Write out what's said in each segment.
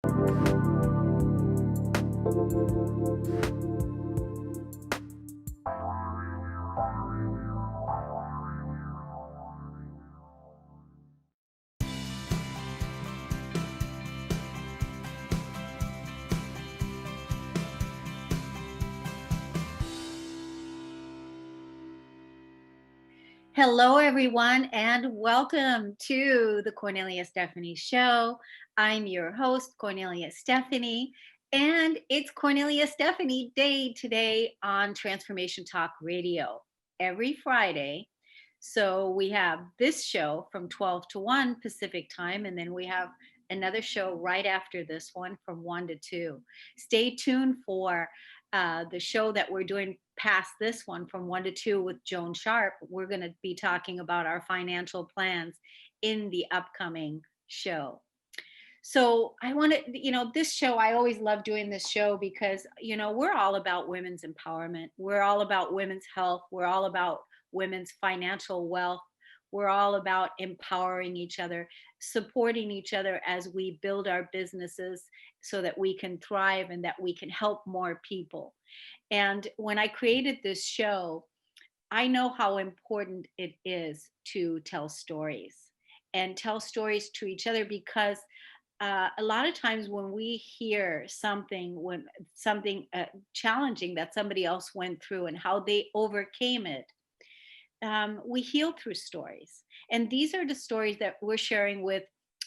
Hello, everyone, and welcome to the Kornelia Stephanie Show. I'm your host, Kornelia Stephanie, and it's Kornelia Stephanie Day today on Transformation Talk Radio every Friday. So we have this show from 12 to 1 Pacific time, and then we have another show right after this one from 1 to 2. Stay tuned for the show that we're doing past this one from 1 to 2 with Joan Sharp. We're going to be talking about our financial plans in the upcoming show. So I want to, this show, I always love doing this show because, we're all about women's empowerment. We're all about women's health. We're all about women's financial wealth. We're all about empowering each other, supporting each other as we build our businesses so that we can thrive and that we can help more people. And when I created this show, I know how important it is to tell stories and tell stories to each other because a lot of times when we hear when something challenging that somebody else went through and how they overcame it, we heal through stories. And these are the stories that we're sharing with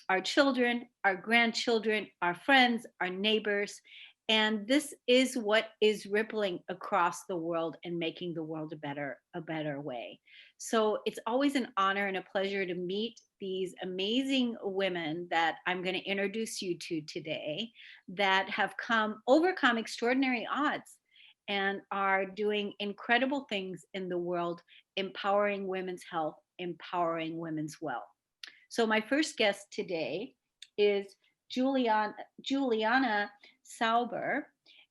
our children, our grandchildren, our friends, our neighbors. And this is what is rippling across the world and making the world a better way. So it's always an honor and a pleasure to meet these amazing women that I'm going to introduce you to today that have overcome extraordinary odds and are doing incredible things in the world, empowering women's health, empowering women's wealth. So my first guest today is Julianna Sauber.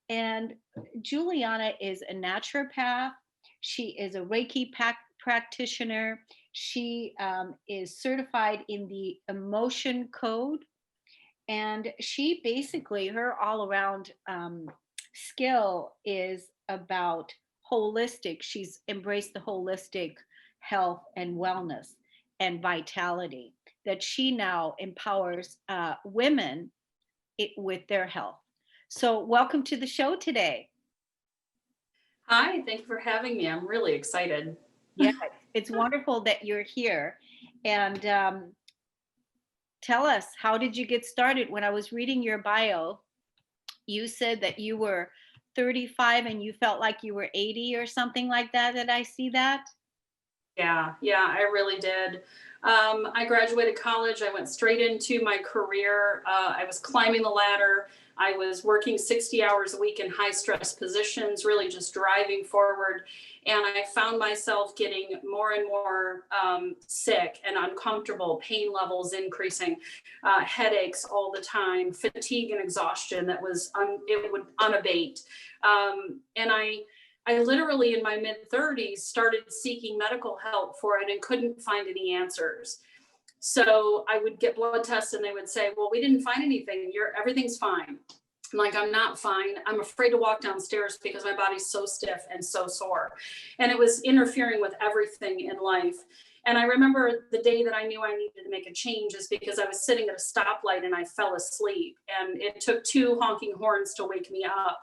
And Julianna is a naturopath. She is a Reiki practitioner. She is certified in the emotion code. And she basically, her all around skill is about holistic. She's embraced the holistic health and wellness and vitality that she now empowers women with their health. So welcome to the show today. Hi, thank you for having me. I'm really excited. Yeah, it's wonderful that you're here. And tell us, how did you get started? When I was reading your bio, you said that you were 35 and you felt like you were 80 or something like that. Did I see that? Yeah, I really did. I graduated college. I went straight into my career. I was climbing the ladder. I was working 60 hours a week in high stress positions, really just driving forward. And I found myself getting more and more sick and uncomfortable, pain levels increasing, headaches all the time, fatigue and exhaustion that it would unabate. And I literally in my mid 30s started seeking medical help for it and couldn't find any answers. So I would get blood tests and they would say, well, we didn't find anything. Everything's fine. I'm like, I'm not fine. I'm afraid to walk downstairs because my body's so stiff and so sore. And it was interfering with everything in life. And I remember the day that I knew I needed to make a change is because I was sitting at a stoplight and I fell asleep. And it took 2 honking horns to wake me up.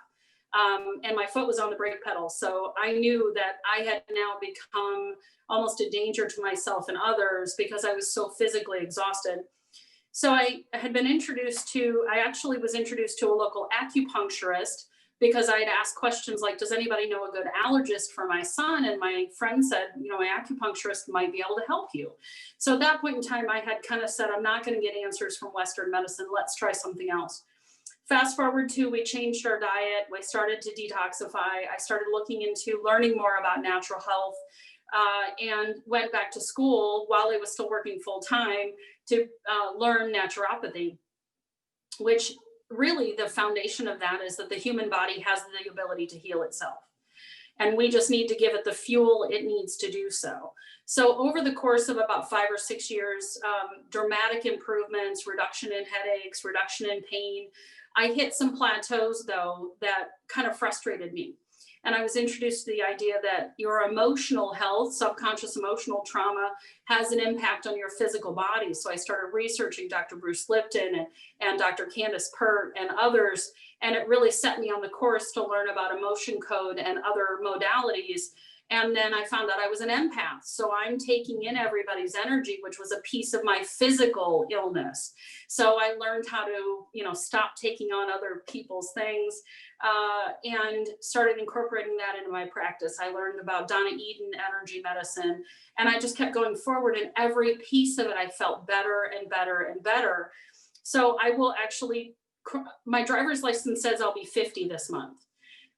And my foot was on the brake pedal. So I knew that I had now become almost a danger to myself and others because I was so physically exhausted. So I actually was introduced to a local acupuncturist because I had asked questions like, does anybody know a good allergist for my son? And my friend said, my acupuncturist might be able to help you. So at that point in time, I had kind of said, I'm not going to get answers from Western medicine. Let's try something else. Fast forward to, we changed our diet. We started to detoxify. I started looking into learning more about natural health and went back to school while I was still working full time to learn naturopathy, which really the foundation of that is that the human body has the ability to heal itself. and we just need to give it the fuel it needs to do so. So over the course of about 5 or 6 years, dramatic improvements, reduction in headaches, reduction in pain. I hit some plateaus though that kind of frustrated me. And I was introduced to the idea that your emotional health, subconscious emotional trauma, has an impact on your physical body. So I started researching Dr. Bruce Lipton and Dr. Candace Pert and others. And it really set me on the course to learn about emotion code and other modalities. And then I found out I was an empath. So I'm taking in everybody's energy, which was a piece of my physical illness. So I learned how to, stop taking on other people's things, and started incorporating that into my practice. I learned about Donna Eden energy medicine, and I just kept going forward. And every piece of it, I felt better and better and better. So I will actually, my driver's license says I'll be 50 this month.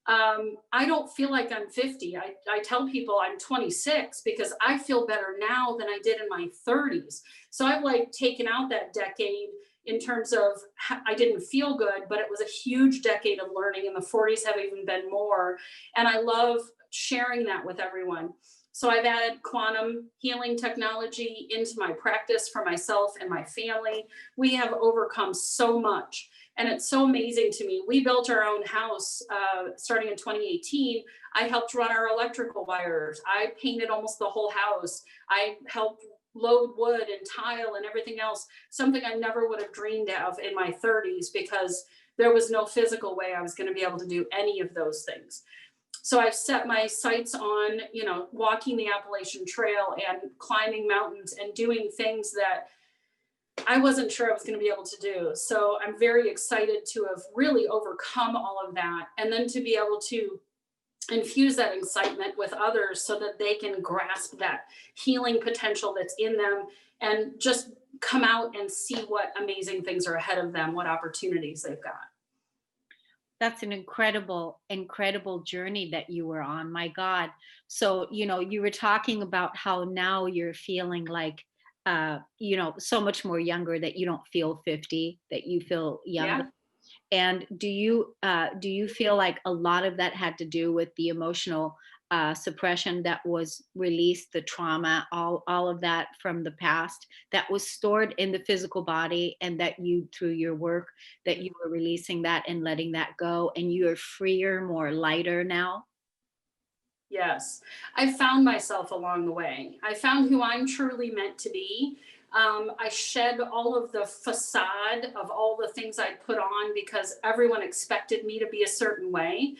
I don't feel like I'm 50. I tell people I'm 26 because I feel better now than I did in my 30s. So I've like taken out that decade in terms of I didn't feel good, but it was a huge decade of learning, and the 40s have even been more. And I love sharing that with everyone. So I've added quantum healing technology into my practice for myself and my family. We have overcome so much. And it's so amazing to me. We built our own house starting in 2018. I helped run our electrical wires. I painted almost the whole house. I helped load wood and tile and everything else, something I never would have dreamed of in my 30s because there was no physical way I was going to be able to do any of those things. So I've set my sights on, walking the Appalachian Trail and climbing mountains and doing things that I wasn't sure I was going to be able to do. So I'm very excited to have really overcome all of that, and then to be able to infuse that excitement with others so that they can grasp that healing potential that's in them and just come out and see what amazing things are ahead of them, what opportunities they've got. That's an incredible, incredible journey that you were on. My God. So, you were talking about how now you're feeling like, so much more younger, that you don't feel 50, that you feel younger. Yeah. And do you feel like a lot of that had to do with the emotional suppression that was released, the trauma, all of that from the past that was stored in the physical body, and that you, through your work, that you were releasing that and letting that go, and you are freer, more lighter now? Yes, I found myself along the way. I found who I'm truly meant to be. I shed all of the facade of all the things I'd put on because everyone expected me to be a certain way.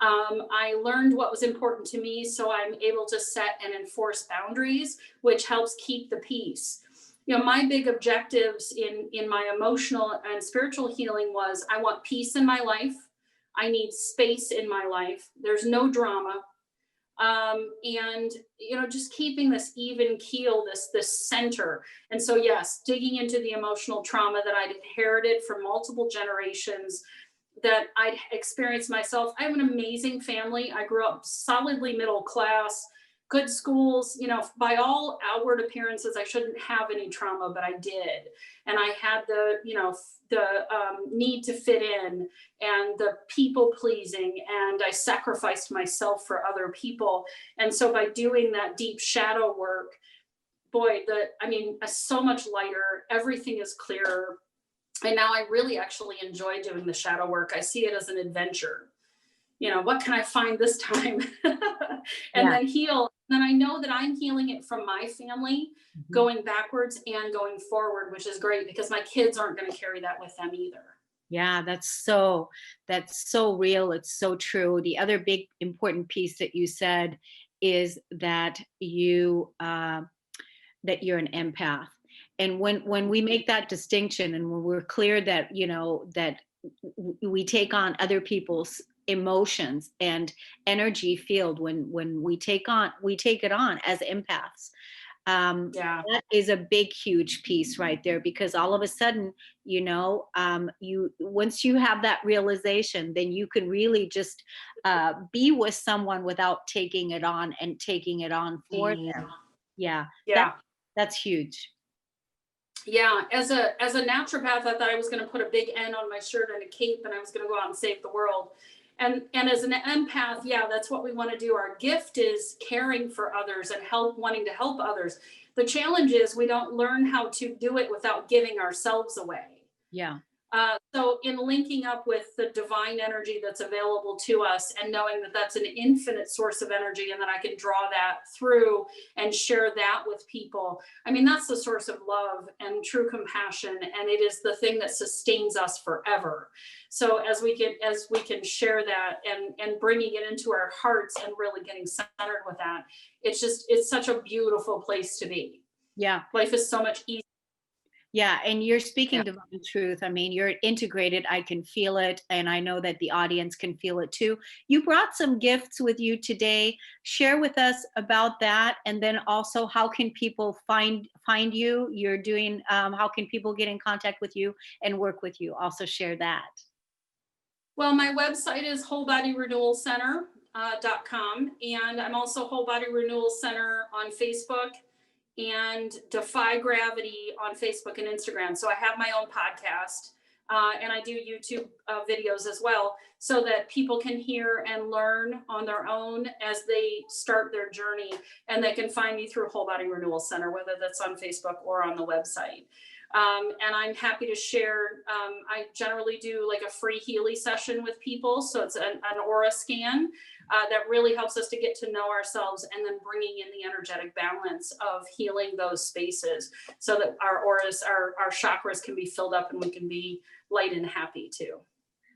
I learned what was important to me, so I'm able to set and enforce boundaries, which helps keep the peace. My big objectives in my emotional and spiritual healing was I want peace in my life. I need space in my life. There's no drama. And just keeping this even keel, this center. And so yes, digging into the emotional trauma that I'd inherited from multiple generations, that I'd experienced myself. I have an amazing family. I grew up solidly middle class, good schools. By all outward appearances, I shouldn't have any trauma, but I did. And I had the need to fit in and the people pleasing, and I sacrificed myself for other people. And so by doing that deep shadow work, boy, so much lighter, everything is clearer. And now I really actually enjoy doing the shadow work. I see it as an adventure. What can I find this time? And Yeah. then heal. Then I know that I'm healing it from my family, going backwards and going forward, which is great because my kids aren't going to carry that with them either. Yeah, that's so real. It's so true. The other big important piece that you said is that you're an empath. And when we make that distinction, and when we're clear that we take on other people's emotions and energy field, when we take it on as empaths, Yeah. that is a big huge piece right there, because all of a sudden, you once you have that realization, then you can really just be with someone without taking it on, and taking it on for them. Yeah, that Yeah. that's huge. Yeah. As a naturopath, I thought I was going to put a big N on my shirt and a cape and I was going to go out and save the world. And as an empath, yeah, that's what we want to do. Our gift is caring for others and wanting to help others. The challenge is we don't learn how to do it without giving ourselves away. Yeah. So in linking up with the divine energy that's available to us and knowing that that's an infinite source of energy and that I can draw that through and share that with people. I mean, that's the source of love and true compassion. And it is the thing that sustains us forever. So as we can share that and bringing it into our hearts and really getting centered with that, it's such a beautiful place to be. Yeah. Life is so much easier. Yeah, and you're speaking divine truth. I mean, you're integrated. I can feel it, and I know that the audience can feel it too. You brought some gifts with you today. Share with us about that, and then also how can people find you? You're doing. How can people get in contact with you and work with you? Also share that. Well, my website is wholebodyrenewalcenter.com, and I'm also Whole Body Renewal Center on Facebook and Defy Gravity on Facebook and Instagram. So I have my own podcast and I do YouTube videos as well so that people can hear and learn on their own as they start their journey. And they can find me through Whole Body Renewal Center, whether that's on Facebook or on the website. And I'm happy to share. I generally do like a free Healy session with people. So it's an aura scan that really helps us to get to know ourselves and then bringing in the energetic balance of healing those spaces so that our auras, our chakras can be filled up and we can be light and happy too.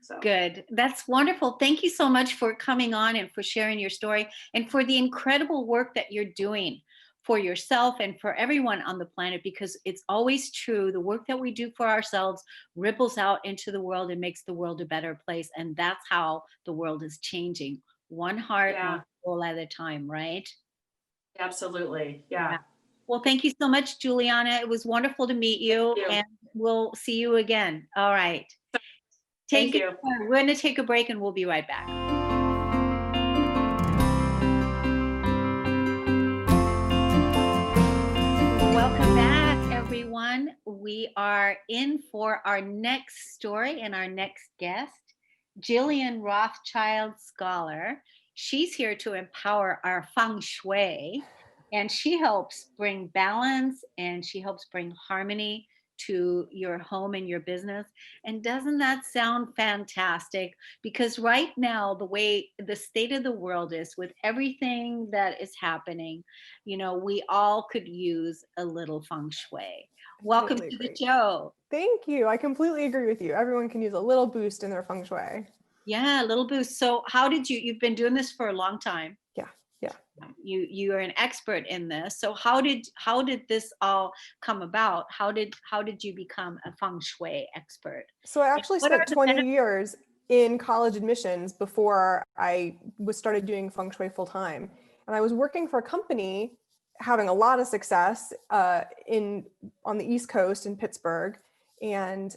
So. Good. That's wonderful. Thank you so much for coming on and for sharing your story and for the incredible work that you're doing for yourself and for everyone on the planet, because it's always true. The work that we do for ourselves ripples out into the world and makes the world a better place. And that's how the world is changing. One heart, one soul at a time, right? Absolutely. Yeah. Well, thank you so much, Julianna. It was wonderful to meet you, and we'll see you again. All right. Thank you. We're going to take a break and we'll be right back. Welcome back, everyone. We are in for our next story and our next guest, Jillian Rothschild-Scholar. She's here to empower our Feng Shui, and she helps bring balance and she helps bring harmony to your home and your business. And doesn't that sound fantastic? Because right now, the way the state of the world is with everything that is happening, you know, we all could use a little feng shui. Welcome to the show. Thank you. I completely agree with you. Everyone can use a little boost in their feng shui. Yeah, a little boost. So how did you've been doing this for a long time. Yeah. You are an expert in this. So how did this all come about? How did you become a feng shui expert? So I actually spent 20 years in college admissions before I started doing feng shui full time. And I was working for a company having a lot of success on the East Coast in Pittsburgh. And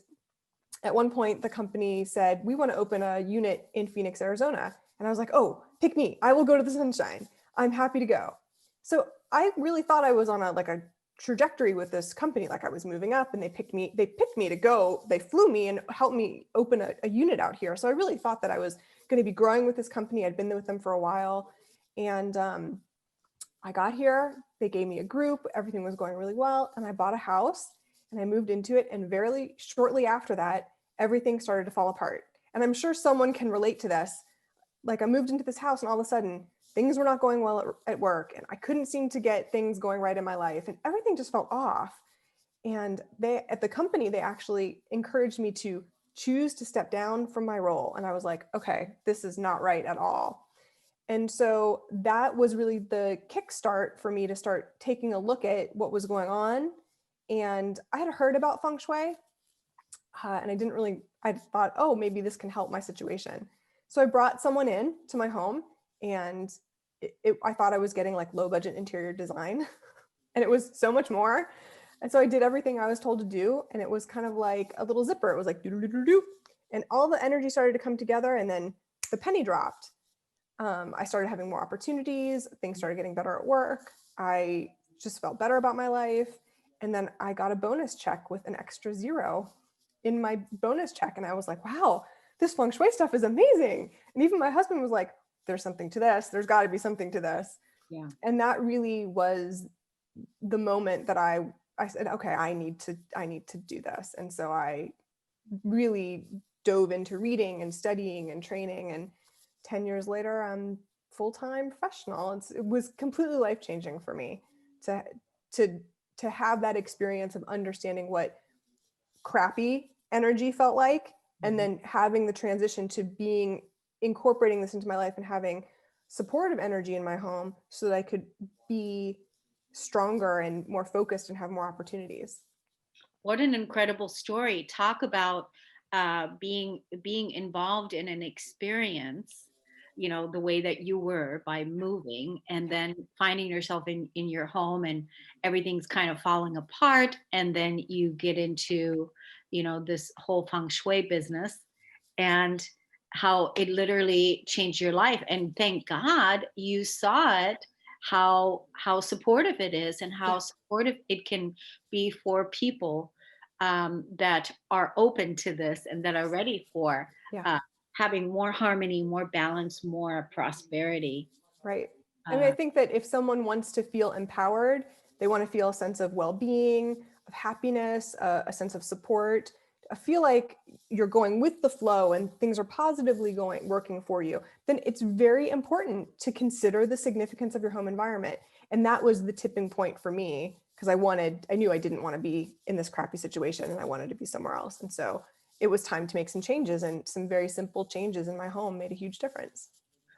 at one point the company said, we want to open a unit in Phoenix, Arizona. And I was like, oh, pick me. I will go to the sunshine. I'm happy to go. So I really thought I was on a trajectory with this company. Like I was moving up and they picked me to go. They flew me and helped me open a unit out here. So I really thought that I was going to be growing with this company. I'd been with them for a while. And I got here, they gave me a group, everything was going really well. And I bought a house and I moved into it. And very shortly after that, everything started to fall apart. And I'm sure someone can relate to this. Like I moved into this house and all of a sudden things were not going well at work and I couldn't seem to get things going right in my life and everything just felt off. And at the company, they actually encouraged me to choose to step down from my role. And I was like, okay, this is not right at all. And so that was really the kickstart for me to start taking a look at what was going on. And I had heard about feng shui and I thought, oh, maybe this can help my situation. So I brought someone in to my home and I thought I was getting like low budget interior design and it was so much more. And so I did everything I was told to do. And it was kind of like a little zipper. It was like, doo-doo-doo-doo-doo. And all the energy started to come together and then the penny dropped. I started having more opportunities. Things started getting better at work. I just felt better about my life. And then I got a bonus check with an extra 0 in my bonus check. And I was like, wow, this Feng Shui stuff is amazing. And even my husband was like, there's something to this. There's got to be something to this. Yeah. And that really was the moment that I said, okay, I need to do this. And so I really dove into reading and studying and training. And 10 years later, I'm full-time professional. It was completely life-changing for me to have that experience of understanding what crappy energy felt like, and then having the transition to incorporating this into my life and having supportive energy in my home so that I could be stronger and more focused and have more opportunities. What an incredible story. Talk about being involved in an experience, the way that you were by moving, and then finding yourself in your home and everything's kind of falling apart. And then you get into, this whole feng shui business, and how it literally changed your life. And thank God you saw it, how supportive it is, and how supportive it can be for people that are open to this and that are ready for having more harmony, more balance, more prosperity. Right. I mean, I think that if someone wants to feel empowered, they want to feel a sense of well-being, of happiness, a sense of support, I feel like you're going with the flow and things are positively working for you, then it's very important to consider the significance of your home environment. And that was the tipping point for me, because I knew I didn't want to be in this crappy situation and I wanted to be somewhere else. And so it was time to make some changes, and some very simple changes in my home made a huge difference.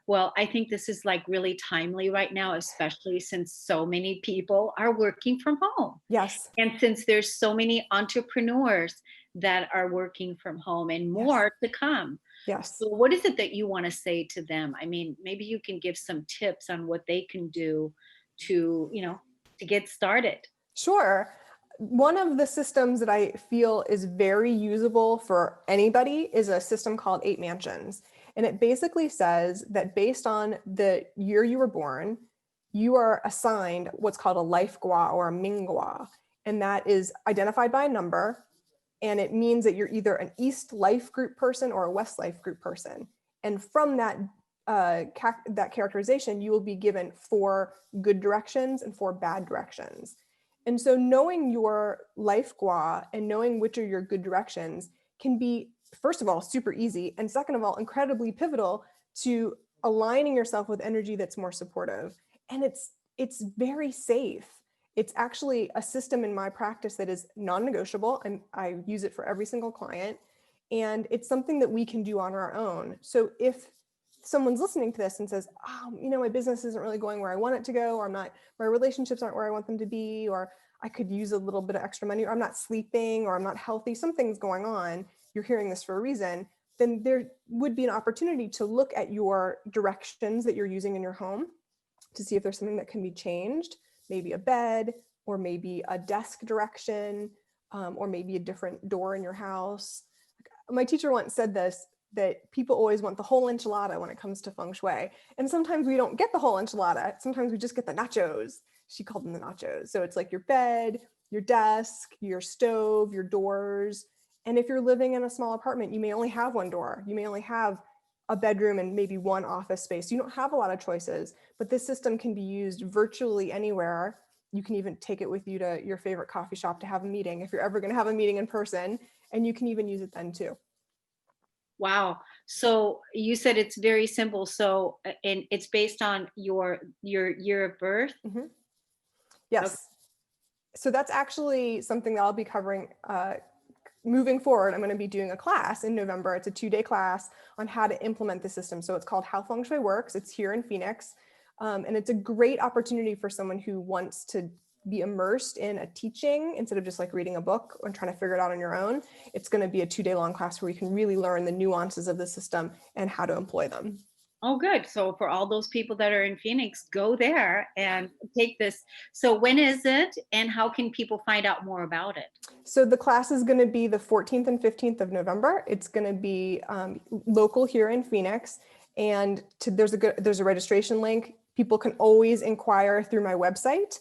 Well, I think this is like really timely right now, especially since so many people are working from home. Yes. And since there's so many entrepreneurs that are working from home and more to come. Yes. So what is it that you want to say to them? I mean, maybe you can give some tips on what they can do to, to get started. Sure. One of the systems that I feel is very usable for anybody is a system called 8 Mansions. And it basically says that based on the year you were born, you are assigned what's called a life gua or a ming gua. And that is identified by a number. And it means that you're either an East life group person or a West life group person. And from that characterization, you will be given 4 good directions and 4 bad directions. And so knowing your life gua and knowing which are your good directions can be, first of all, super easy. And second of all, incredibly pivotal to aligning yourself with energy that's more supportive. And it's very safe. It's actually a system in my practice that is non-negotiable, and I use it for every single client. And it's something that we can do on our own. So if someone's listening to this and says, oh, my business isn't really going where I want it to go, or my relationships aren't where I want them to be, or I could use a little bit of extra money, or I'm not sleeping, or I'm not healthy, something's going on, you're hearing this for a reason, then there would be an opportunity to look at your directions that you're using in your home to see if there's something that can be changed, maybe a bed, or maybe a desk direction, or maybe a different door in your house. My teacher once said this, that people always want the whole enchilada when it comes to feng shui. And sometimes we don't get the whole enchilada. Sometimes we just get the nachos. She called them the nachos. So it's like your bed, your desk, your stove, your doors. And if you're living in a small apartment, you may only have one door. You may only have a bedroom and maybe one office space. You don't have a lot of choices, but this system can be used virtually anywhere. You can even take it with you to your favorite coffee shop to have a meeting if you're ever going to have a meeting in person, and you can even use it then too. Wow. So you said it's very simple. So, and it's based on your year of birth? Mm-hmm. Yes. Okay. So that's actually something that I'll be covering moving forward. I'm going to be doing a class in November. It's a 2-day class on how to implement the system. So it's called How Feng Shui Works. It's here in Phoenix. And it's a great opportunity for someone who wants to be immersed in a teaching instead of just like reading a book and trying to figure it out on your own. It's going to be a 2-day long class where you can really learn the nuances of the system and how to employ them. Oh, good. So for all those people that are in Phoenix, go there and take this. So when is it, and how can people find out more about it? So the class is going to be the 14th and 15th of November. It's going to be local here in Phoenix, and there's a registration link. People can always inquire through my website.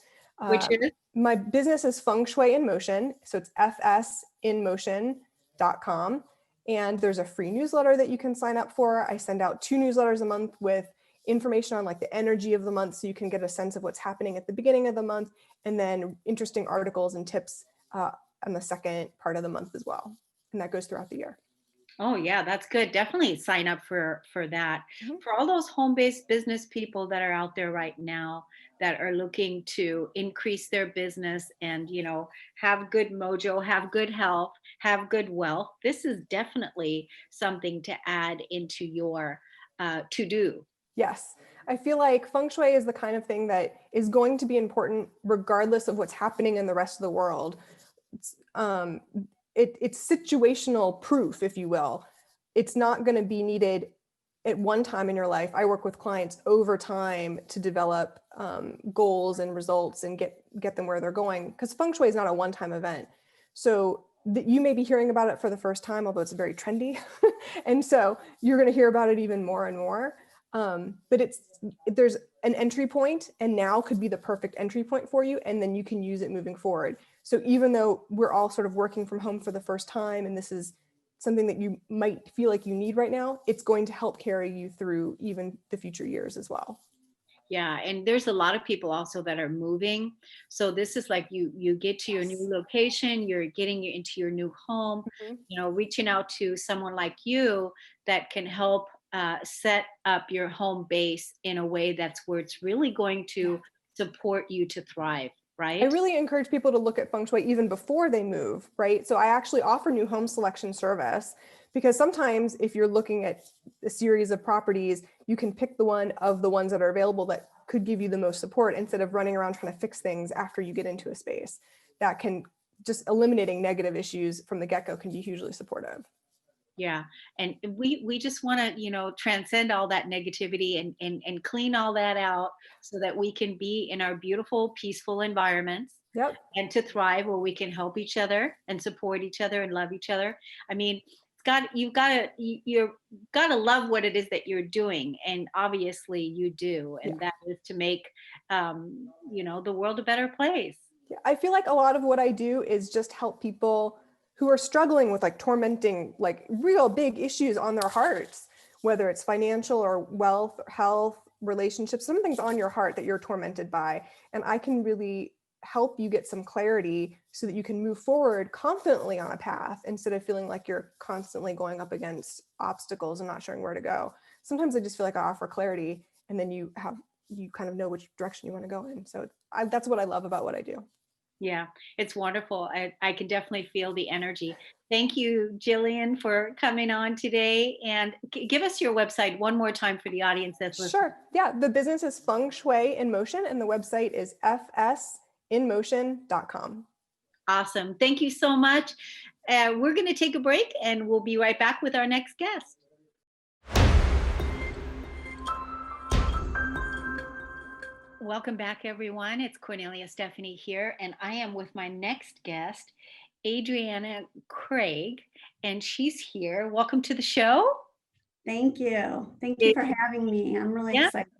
Which is? My business is Feng Shui in Motion. So it's fsinmotion.com. And there's a free newsletter that you can sign up for. I send out 2 newsletters a month with information on like the energy of the month, so you can get a sense of what's happening at the beginning of the month, and then interesting articles and tips on the second part of the month as well. And that goes throughout the year. Oh yeah, that's good. Definitely sign up for that. Mhm. For all those home-based business people that are out there right now that are looking to increase their business and, have good mojo, have good health, have good wealth, this is definitely something to add into your to-do. Yes. I feel like feng shui is the kind of thing that is going to be important regardless of what's happening in the rest of the world. It's, it's situational proof, if you will. It's not going to be needed at one time in your life. I work with clients over time to develop goals and results and get them where they're going, because feng shui is not a one-time event. So you may be hearing about it for the first time, although it's very trendy. And so you're going to hear about it even more and more. But there's an entry point, and now could be the perfect entry point for you. And then you can use it moving forward. So even though we're all sort of working from home for the first time, and this is something that you might feel like you need right now, it's going to help carry you through even the future years as well. Yeah, and there's a lot of people also that are moving. So this is like you get to your new location, you're getting into your new home, Mhm. reaching out to someone like you that can help set up your home base in a way that's where it's really going to support you to thrive, I right? really encourage people to look at feng shui even before they move, right? So I actually offer new home selection service, because sometimes if you're looking at a series of properties, you can pick the one of the ones that are available that could give you the most support, instead of running around trying to fix things after you get into a space. That can just eliminating negative issues from the get-go can be hugely supportive. Yeah, and we just want to transcend all that negativity and clean all that out so that we can be in our beautiful peaceful environments Yep. and to thrive where we can help each other and support each other and love each other. I mean, you've got to love what it is that you're doing, and obviously you do, Yeah. and that is to make the world a better place. Yeah, I feel like a lot of what I do is just help people who are struggling with like tormenting, like real big issues on their hearts, whether it's financial or wealth, or health, relationships, something's on your heart that you're tormented by. And I can really help you get some clarity so that you can move forward confidently on a path, instead of feeling like you're constantly going up against obstacles and not sure where to go. Sometimes I just feel like I offer clarity, and then you kind of know which direction you want to go in. So that's what I love about what I do. Yeah, it's wonderful. I can definitely feel the energy. Thank you, Jillian, for coming on today. And give us your website one more time for the audience that's listening. Sure. Yeah. The business is Feng Shui in Motion, and the website is fsinmotion.com. Awesome. Thank you so much. We're going to take a break and we'll be right back with our next guest. Welcome back, everyone. It's Kornelia Stephanie here, and I am with my next guest, Adrienne Kraig, and she's here. Welcome to the show. Thank you. Thank you for having me. I'm really Yeah, excited.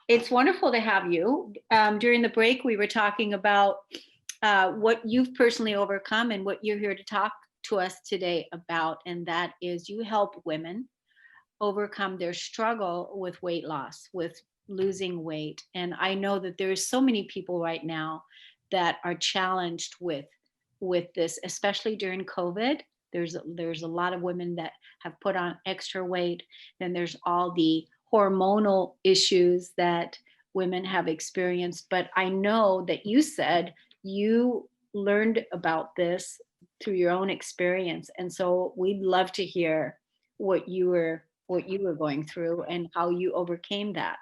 it's wonderful to have you. During the break, we were talking about what you've personally overcome and what you're here to talk to us today about, and that is you help women overcome their struggle with weight loss, with losing weight. And I know that there's so many people right now that are challenged with this, especially during COVID. There's a lot of women that have put on extra weight. Then there's all the hormonal issues that women have experienced. But I know that you said you learned about this through your own experience. And so we'd love to hear what you were going through and how you overcame that.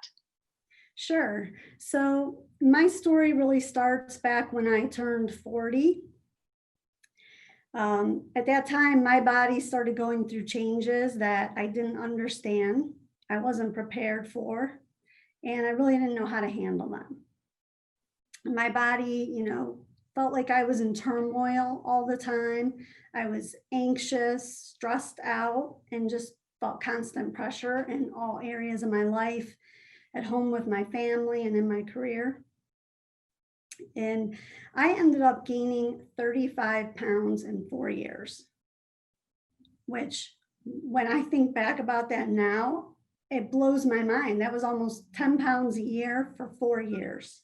Sure. So my story really starts back when I turned 40. At that time, my body started going through changes that I didn't understand. I wasn't prepared for, and I really didn't know how to handle them. My body, felt like I was in turmoil all the time. I was anxious, stressed out, and just felt constant pressure in all areas of my life, at home with my family and in my career. And I ended up gaining 35 pounds in 4 years. which when I think back about that now, it blows my mind. That was almost 10 pounds a year for 4 years.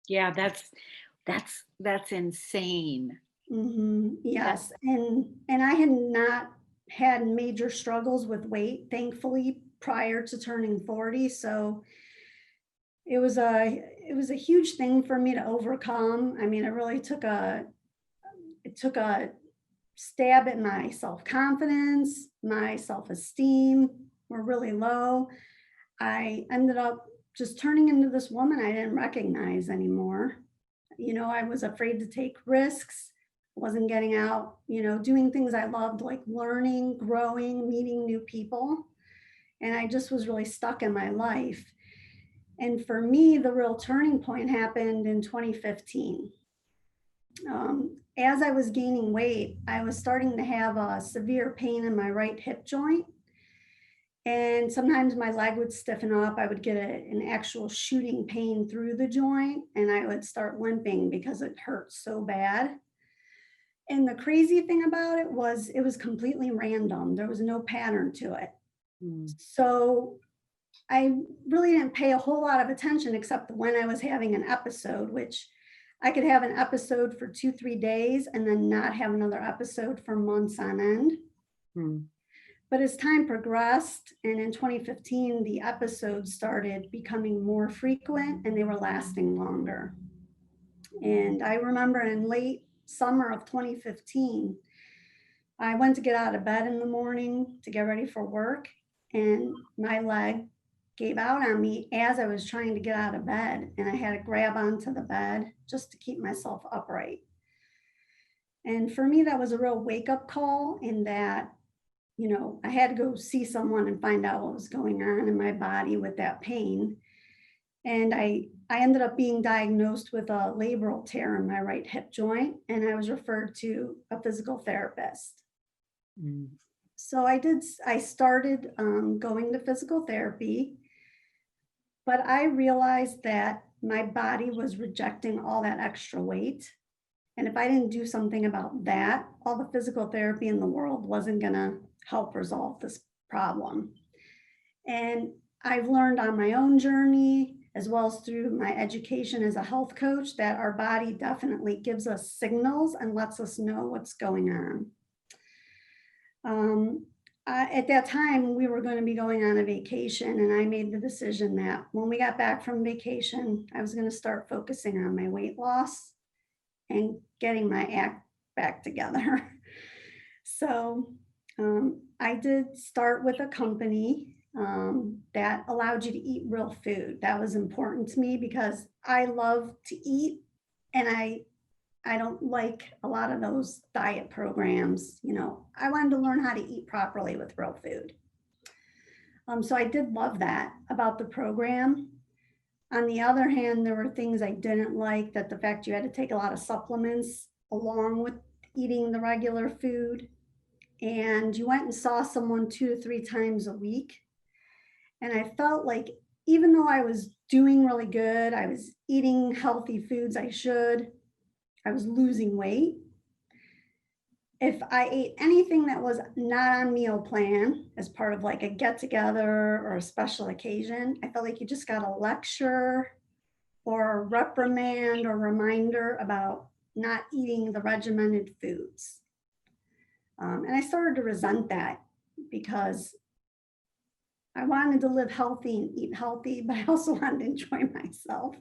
Yeah, that's insane. Yes. And I had not had major struggles with weight, thankfully, prior to turning 40. So it was a huge thing for me to overcome. I mean, it took a stab at my self-confidence, my self-esteem were really low. I ended up just turning into this woman I didn't recognize anymore. I was afraid to take risks, wasn't getting out, doing things I loved, like learning, growing, meeting new people. And I just was really stuck in my life. And for me, the real turning point happened in 2015. As I was gaining weight, I was starting to have a severe pain in my right hip joint. And sometimes my leg would stiffen up. I would get an actual shooting pain through the joint, and I would start limping because it hurt so bad. And the crazy thing about it was completely random. There was no pattern to it. So I really didn't pay a whole lot of attention except when I was having an episode, which I could have an episode for 2-3 days and then not have another episode for months on end. But as time progressed, and in 2015, the episodes started becoming more frequent and they were lasting longer. And I remember in late summer of 2015, I went to get out of bed in the morning to get ready for work, and my leg gave out on me as I was trying to get out of bed, and I had to grab onto the bed just to keep myself upright. And for me, that was a real wake-up call in that, I had to go see someone and find out what was going on in my body with that pain. And I ended up being diagnosed with a labral tear in my right hip joint, and I was referred to a physical therapist. So I started going to physical therapy, but I realized that my body was rejecting all that extra weight. And if I didn't do something about that, all the physical therapy in the world wasn't gonna help resolve this problem. And I've learned on my own journey, as well as through my education as a health coach, that our body definitely gives us signals and lets us know what's going on. At that time, we were going to be going on a vacation, and I made the decision that when we got back from vacation, I was going to start focusing on my weight loss and getting my act back together. So I did start with a company that allowed you to eat real food. That was important to me because I love to eat, and I don't like a lot of those diet programs. I wanted to learn how to eat properly with real food. So I did love that about the program. On the other hand, there were things I didn't like, that the fact you had to take a lot of supplements along with eating the regular food. And you went and saw someone 2 to 3 times a week. And I felt like even though I was doing really good, I was eating healthy foods I was losing weight. If I ate anything that was not on meal plan as part of like a get together or a special occasion, I felt like you just got a lecture or a reprimand or reminder about not eating the regimented foods. And I started to resent that because I wanted to live healthy and eat healthy, but I also wanted to enjoy myself.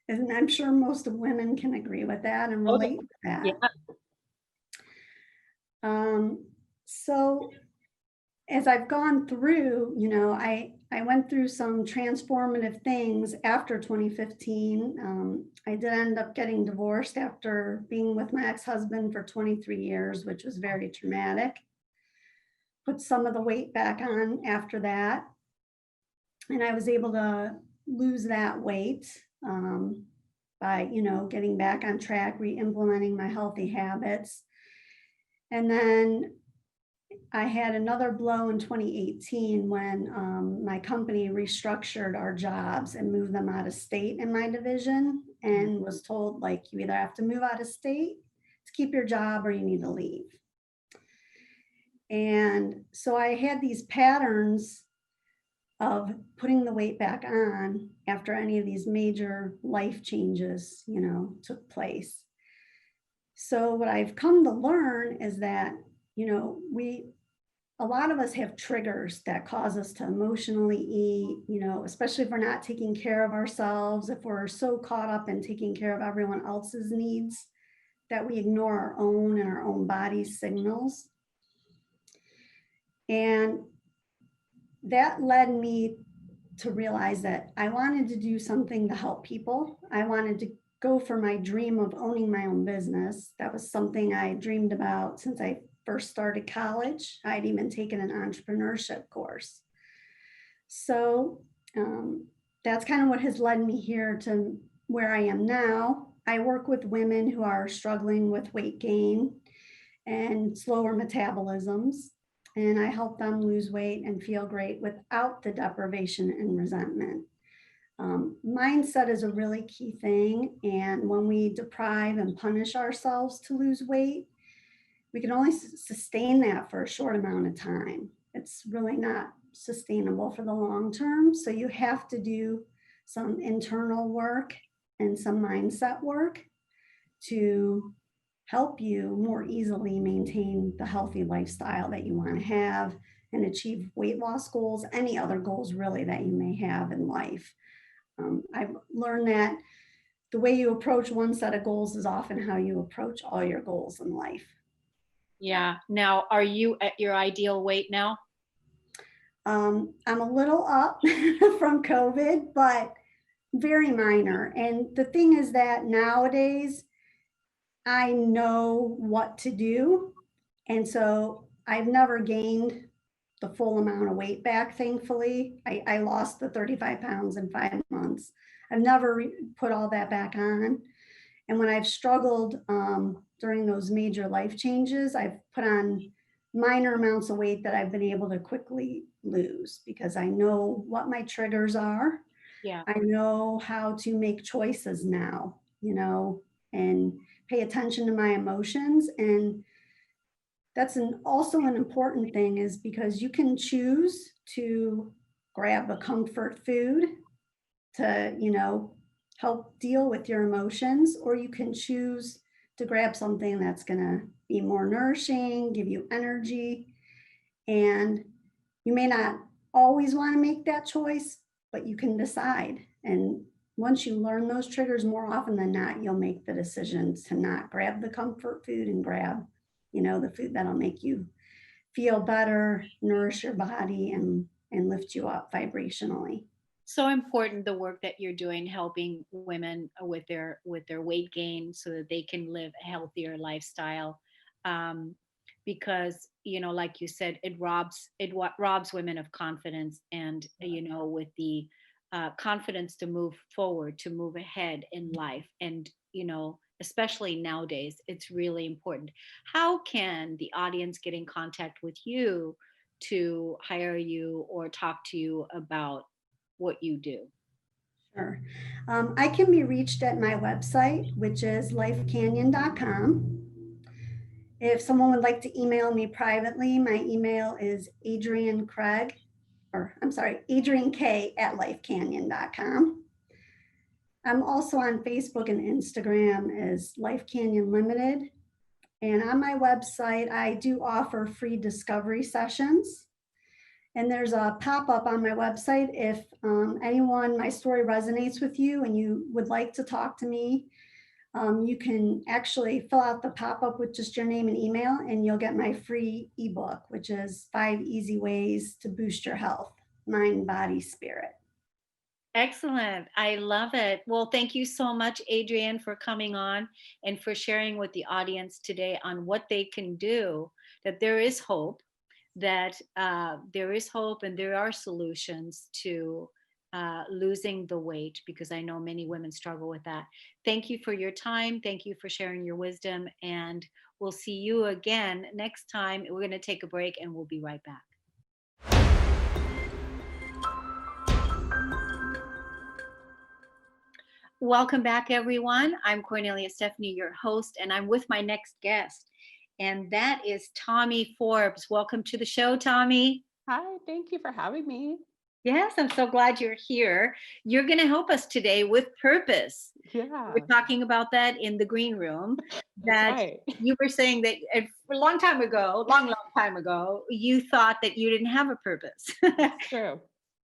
And I'm sure most of women can agree with that and relate to that. Yeah. So as I've gone through, I went through some transformative things after 2015. I did end up getting divorced after being with my ex-husband for 23 years, which was very traumatic. Put some of the weight back on after that. And I was able to lose that weight by, getting back on track, re-implementing my healthy habits. And then I had another blow in 2018 when my company restructured our jobs and moved them out of state in my division, and was told, like, you either have to move out of state to keep your job or you need to leave. And so I had these patterns of putting the weight back on after any of these major life changes, took place. So what I've come to learn is that, a lot of us have triggers that cause us to emotionally eat, especially if we're not taking care of ourselves, if we're so caught up in taking care of everyone else's needs that we ignore our own and our own body's signals. And that led me to realize that I wanted to do something to help people. I wanted to go for my dream of owning my own business. That was something I dreamed about since I first started college. I'd even taken an entrepreneurship course. So that's kind of what has led me here to where I am now. I work with women who are struggling with weight gain and slower metabolisms, and I help them lose weight and feel great without the deprivation and resentment. Mindset is a really key thing, and when we deprive and punish ourselves to lose weight, we can only sustain that for a short amount of time. It's really not sustainable for the long term. So you have to do some internal work and some mindset work to help you more easily maintain the healthy lifestyle that you want to have and achieve weight loss goals, any other goals really that you may have in life. I've learned that the way you approach one set of goals is often how you approach all your goals in life. Yeah. Now, are you at your ideal weight now? I'm a little up from COVID, but very minor. And the thing is that nowadays I know what to do. And so I've never gained the full amount of weight back, thankfully. I lost the 35 pounds in 5 months. I've never put all that back on. And when I've struggled during those major life changes, I've put on minor amounts of weight that I've been able to quickly lose because I know what my triggers are. Yeah. I know how to make choices now, and pay attention to my emotions. And that's also an important thing is because you can choose to grab a comfort food to, help deal with your emotions, or you can choose to grab something that's going to be more nourishing, give you energy. And you may not always want to make that choice, but you can decide. And once you learn those triggers, more often than not, you'll make the decision to not grab the comfort food and grab, the food that'll make you feel better, nourish your body, and lift you up vibrationally. So important, the work that you're doing, helping women with their weight gain so that they can live a healthier lifestyle. Because like you said, it robs women of confidence, and with the confidence to move forward, to move ahead in life. And especially nowadays, it's really important. How can the audience get in contact with you to hire you or talk to you about what you do? Sure. I can be reached at my website, which is LifeCanyon.com. If someone would like to email me privately, my email is Adrienne K at LifeCanyon.com. I'm also on Facebook and Instagram as LifeCanyon Ltd. And on my website, I do offer free discovery sessions. And there's a pop-up on my website. If my story resonates with you and you would like to talk to me, you can actually fill out the pop-up with just your name and email, and you'll get my free ebook, which is 5 Easy Ways to Boost Your Health, Mind, Body, Spirit. Excellent. I love it. Well, thank you so much, Adrienne, for coming on and for sharing with the audience today on what they can do, that there is hope, that there is hope and there are solutions to losing the weight, because I know many women struggle with that. Thank you for your time. Thank you for sharing your wisdom. And we'll see you again next time. We're going to take a break and we'll be right back. Welcome back, everyone. I'm Kornelia Stephanie, your host, and I'm with my next guest. and that is Tommi Forbes. Welcome to the show, Tommi. Hi, thank you for having me. Yes, I'm so glad you're here. You're going to help us today with purpose. Yeah, We're talking about that in the green room. that's That right. you were saying that a long time ago, long time ago, you thought that you didn't have a purpose. It's true.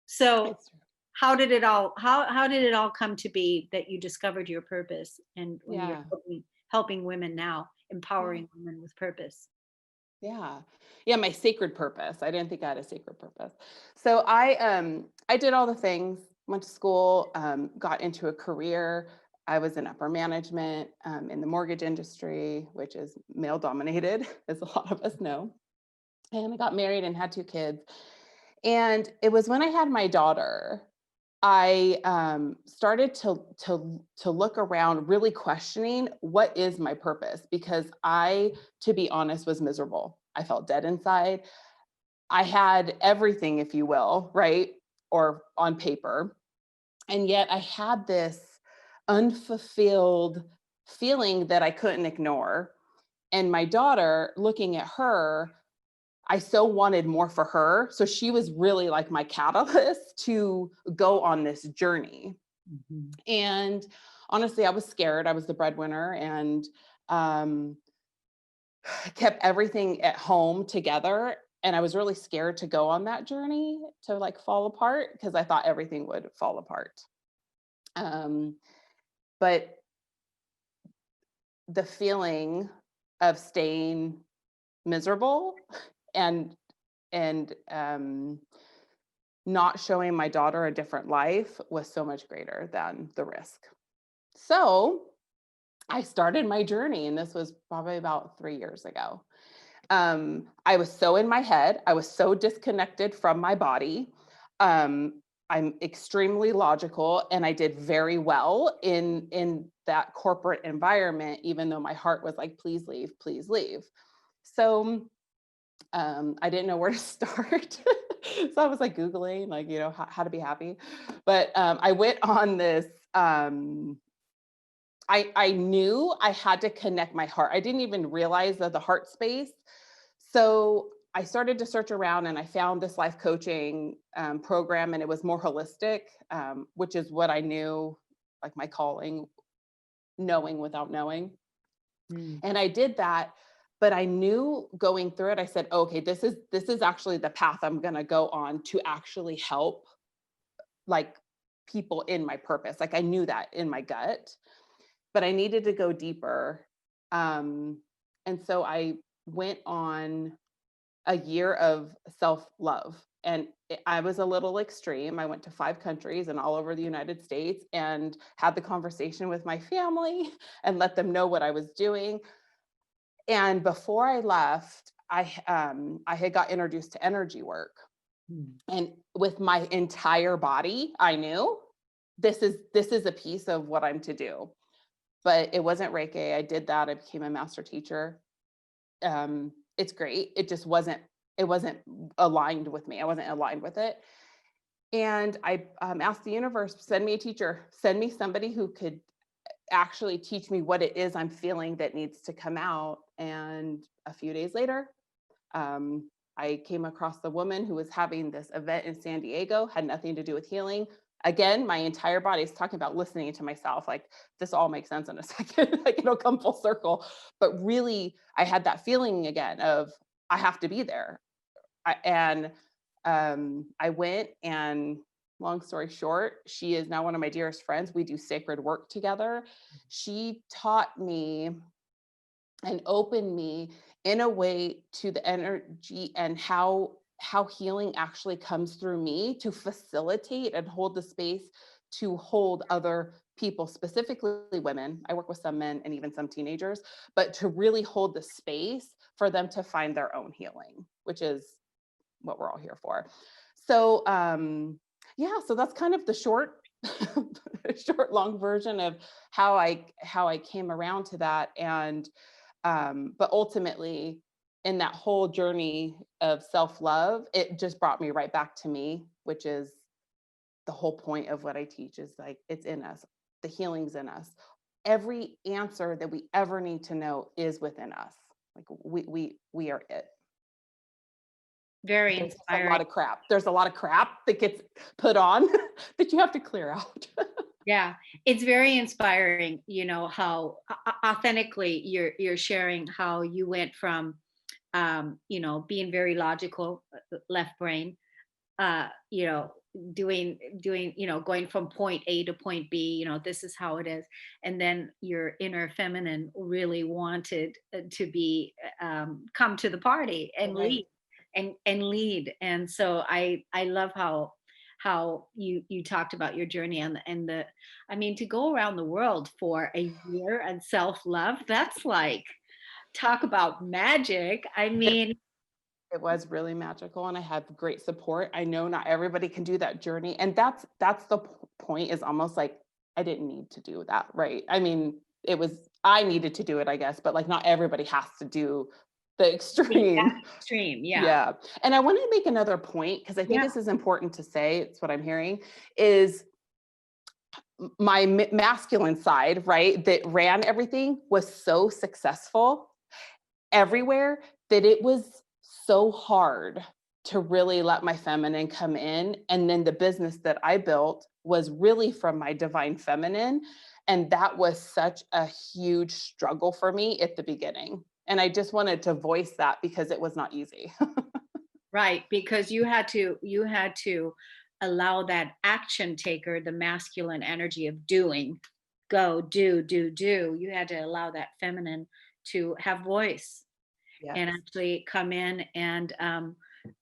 So It's true. how did it all come to be that you discovered your purpose and when you're Yeah, helping women now, yeah, empowering women with purpose? yeah, yeah. My sacred purpose. I didn't think I had a sacred purpose. So I did all the things. Went to school, got into a career. I was in upper management in the mortgage industry, which is male dominated, as a lot of us know. And I got married and had 2 kids. And it was when I had my daughter, I started to look around, really questioning what is my purpose, because I, to be honest, was miserable. I felt dead inside. I had everything, if you will, right, or on paper, and yet I had this unfulfilled feeling that I couldn't ignore. And my daughter, looking at her, I so wanted more for her. So she was really like my catalyst to go on this journey. Mhm. And honestly, I was scared. I was the breadwinner, and um, kept everything at home together. And I was really scared to go on that journey to like fall apart, because I thought everything would fall apart. Um, but the feeling of staying miserable and and not showing my daughter a different life was so much greater than the risk. So I started my journey, and this was probably about 3 years ago. I was so in my head. I was so disconnected from my body. I'm extremely logical, and I did very well in that corporate environment, even though my heart was like, please leave, please leave. So I didn't know where to start. So I was like Googling, like, how to be happy. But I went on this, I knew I had to connect my heart. I didn't even realize that the heart space. So I started to search around, and I found this life coaching program, and it was more holistic, which is what I knew, like my calling, knowing without knowing. Mm. And I did that, but I knew going through it, I said, okay, this is actually the path I'm going to go on to actually help like people in my purpose. Like I knew that in my gut, but I needed to go deeper. And so I went on a year of self-love, and I was a little extreme. I went to 5 countries and all over the United States, and had the conversation with my family and let them know what I was doing. And before I left, I had got introduced to energy work, Mm. and with my entire body, I knew this is a piece of what I'm to do. But it wasn't Reiki. I did that. I became a master teacher. It's great. It wasn't aligned with me. I wasn't aligned with it. And I asked the universe, send me a teacher, send me somebody who could actually teach me what it is I'm feeling that needs to come out. And a few days later, I came across the woman who was having this event in San Diego, had nothing to do with healing. Again, my entire body is talking about listening to myself. Like this all makes sense in a second, like it'll come full circle. But really, I had that feeling again of I have to be there. I went, and long story short, she is now one of my dearest friends. We do sacred work together. She taught me and opened me in a way to the energy and how healing actually comes through me to facilitate and hold the space to hold other people, specifically women. I work with some men and even some teenagers, but to really hold the space for them to find their own healing, which is what we're all here for. So yeah, so that's kind of the short long version of how I came around to that. And but ultimately, in that whole journey of self-love, it just brought me right back to me, which is the whole point of what I teach, is like it's in us. The healing's in us. Every answer that we ever need to know is within us. Like we are it. Very There's just a inspiring. lot of crap. There's a lot of crap that gets put on that you have to clear out. Yeah, it's very inspiring, you know, how authentically you're sharing how you went from you know, being very logical, left brain, you know, doing, you know, going from point A to point B, you know, this is how it is. And then your inner feminine really wanted to be come to the party and Right. lead and lead. And so I love how you talked about your journey and the I mean, to go around the world for a year and self-love, that's like, talk about magic. I mean, It was really magical, and I had great support. I know not everybody can do that journey, and that's the point. Is almost like I didn't need to do that, right? I mean, I needed to do it, I guess, but like not everybody has to do the extreme. extreme, yeah. Yeah. And I want to make another point because I think Yeah. this is important to say. It's what I'm hearing is my masculine side, right, that ran everything was so successful everywhere that it was so hard to really let my feminine come in. And then the business that I built was really from my divine feminine. And that was such a huge struggle for me at the beginning. And I just wanted to voice that because it was not easy. Right, because you had to allow that action taker, the masculine energy of doing, go, do. You had to allow that feminine to have voice Yes. and actually come in and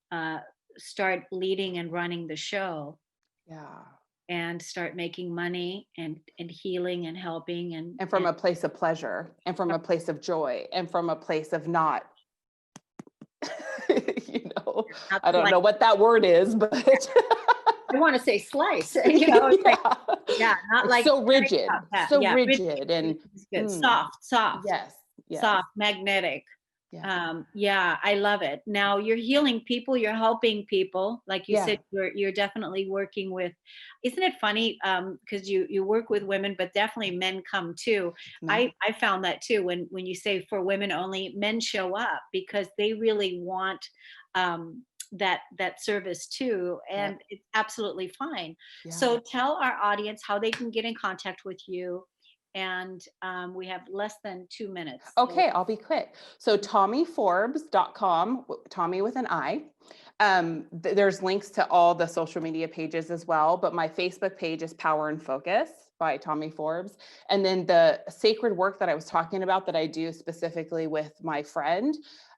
uh, start leading and running the show Yeah. and start making money and healing and helping And from a place of pleasure and from a place of joy and from a place of not, you know, not I don't slice. know what that word is, but I want to say slice, you know, it's like, yeah, not like so rigid, that. so Yeah, rigid and is good. mm, Soft, yes, yes, soft, magnetic. yeah, Yeah, I love it. Now you're healing people, you're helping people. Like you yeah. said, you're definitely working with, isn't it funny? Because you work with women, but definitely men come too. Men. I found that too when you say for women only, men show up because they really want that service too, and Yep. it's absolutely fine. Yeah. So tell our audience how they can get in contact with you, and we have less than 2 minutes. So Okay, I'll be quick. So TommiForbes.com, Tommi with an I. There's links to all the social media pages as well, but my Facebook page is Power and Focus by Tommi Forbes. And then the sacred work that I was talking about that I do specifically with my friend,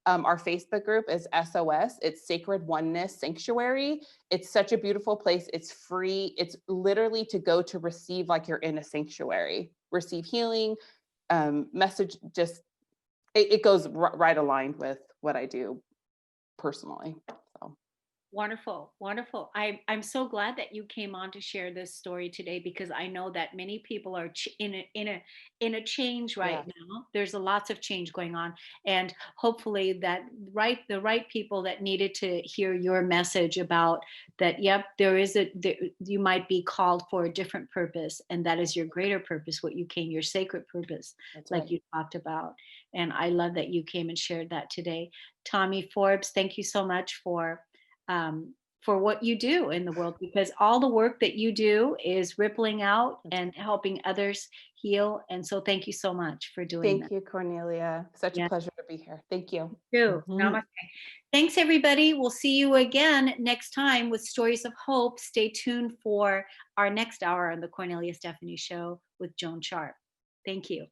our Facebook group is SOS. It's Sacred Oneness Sanctuary. It's such a beautiful place. It's free. It's literally to go to receive like you're in a sanctuary, receive healing, message. Just it goes right aligned with what I do personally. So wonderful, wonderful. I'm so glad that you came on to share this story today because I know that many people are in a change right yeah, now. There's a lots of change going on, and hopefully that the right people that needed to hear your message about that. Yep, you might be called for a different purpose, and that is your greater purpose, what you came, your sacred purpose, that's like right. you talked about. And I love that you came and shared that today. Tommi Forbes, thank you so much for what you do in the world, because all the work that you do is rippling out That's and helping others heal. And so thank you so much for doing that. Thank you, Kornelia. Such a Yeah, pleasure to be here. Thank you. you too. Namaste. Thanks, everybody. We'll see you again next time with Stories of Hope. Stay tuned for our next hour on the Kornelia Stephanie Show with Joan Sharp. Thank you.